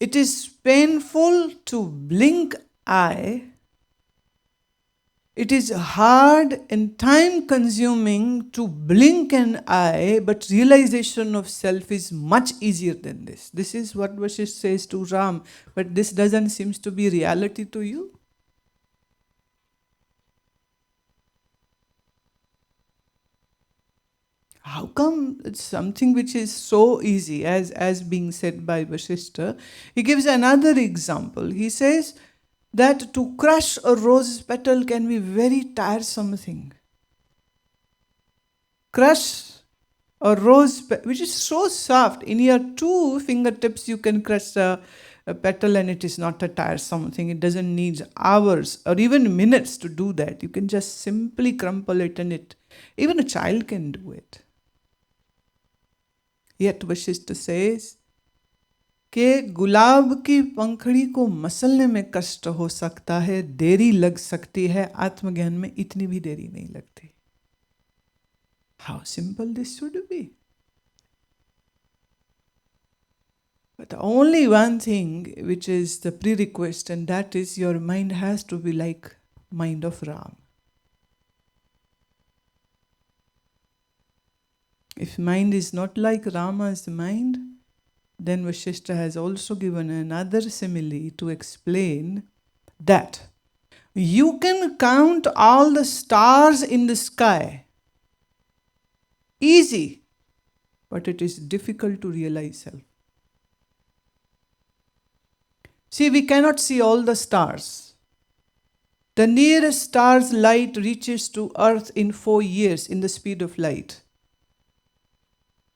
It is painful to blink eye. It is hard and time consuming to blink an eye, but realization of self is much easier than this. This is what Vashishth says to Ram, but this doesn't seem to be reality to you. How come it's something which is so easy, as being said by Vashishta? He gives another example. He says that to crush a rose petal can be very tiresome thing. Crush a rose, which is so soft. In your two fingertips, you can crush a petal, and it is not a tiresome thing. It doesn't need hours or even minutes to do that. You can just simply crumple it, and even a child can do it. Yet Vashishta says कि गुलाब की पंखड़ी को मसलने में कष्ट हो सकता है, देरी लग सकती है, आत्मज्ञान में इतनी भी देरी नहीं लगती. How simple this should be. But only one thing which is the prerequisite, and that is your mind has to be like mind of Ram. If mind is not like Rama's mind, then Vashishta has also given another simile to explain that you can count all the stars in the sky. Easy, but it is difficult to realize self. See, we cannot see all the stars. The nearest star's light reaches to Earth in 4 years in the speed of light.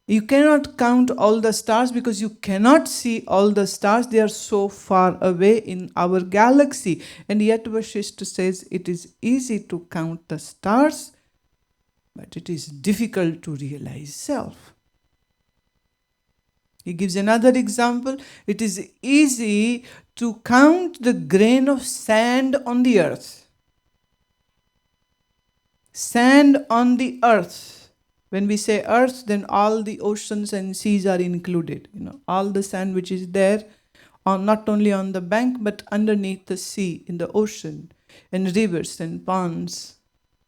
You cannot count all the stars because you cannot see all the stars. They are so far away in our galaxy. And yet Vashishta says it is easy to count the stars, but it is difficult to realize self. He gives another example. It is easy to count the grain of sand on the earth. Sand on the earth. When we say earth, then all the oceans and seas are included. All the sand which is there, not only on the bank, but underneath the sea, in the ocean, and rivers and ponds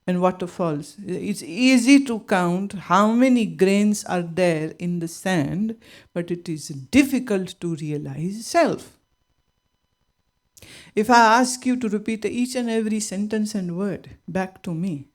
and waterfalls. It's easy to count how many grains are there in the sand, but it is difficult to realize self. If I ask you to repeat each and every sentence and word back to me,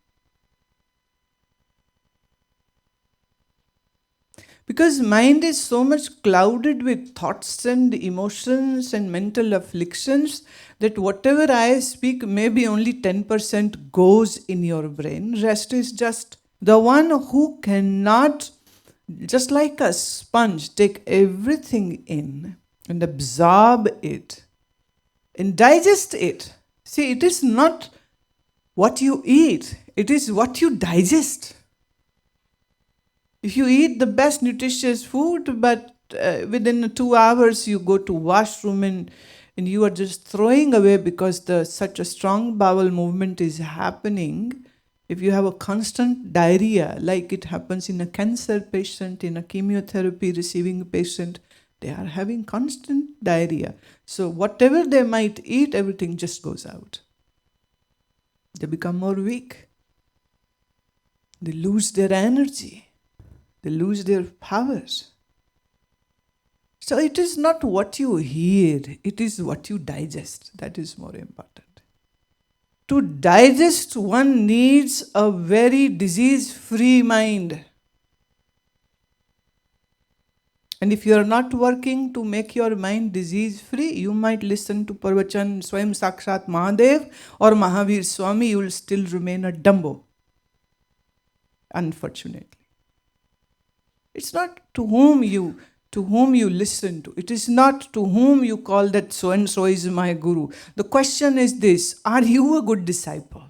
because mind is so much clouded with thoughts and emotions and mental afflictions that whatever I speak, maybe only 10% goes in your brain. Rest is just the one who cannot, just like a sponge, take everything in and absorb it and digest it. See, it is not what you eat, it is what you digest. If you eat the best nutritious food, but within 2 hours you go to washroom and you are just throwing away because such a strong bowel movement is happening. If you have a constant diarrhea, like it happens in a cancer patient, in a chemotherapy receiving patient, they are having constant diarrhea. So whatever they might eat, everything just goes out. They become more weak. They lose their energy. They lose their powers. So it is not what you hear, it is what you digest. That is more important. To digest, one needs a very disease-free mind. And if you are not working to make your mind disease-free, you might listen to Parvachan Swayam Sakshat Mahadev or Mahavir Swami, you will still remain a Dumbo. Unfortunately. It's not to whom you listen to. It is not to whom you call that so-and-so is my guru. The question is this: are you a good disciple?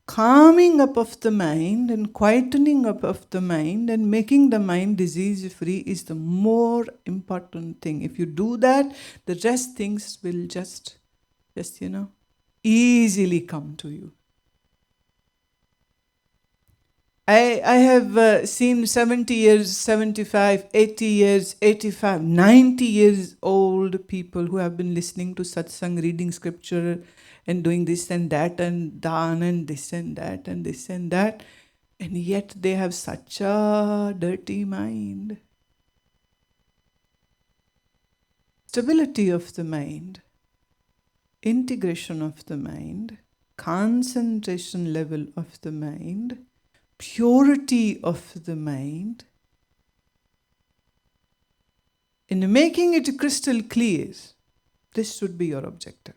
Calming up of the mind and quietening up of the mind and making the mind disease-free is the more important thing. If you do that, the rest things will just easily come to you. I have seen 70 years, 75, 80 years, 85, 90 years old people who have been listening to satsang, reading scripture, and doing this and that, and dhan, and this and that, and this and that. And yet they have such a dirty mind. Stability of the mind, integration of the mind, concentration level of the mind, purity of the mind, in making it crystal clear, this should be your objective.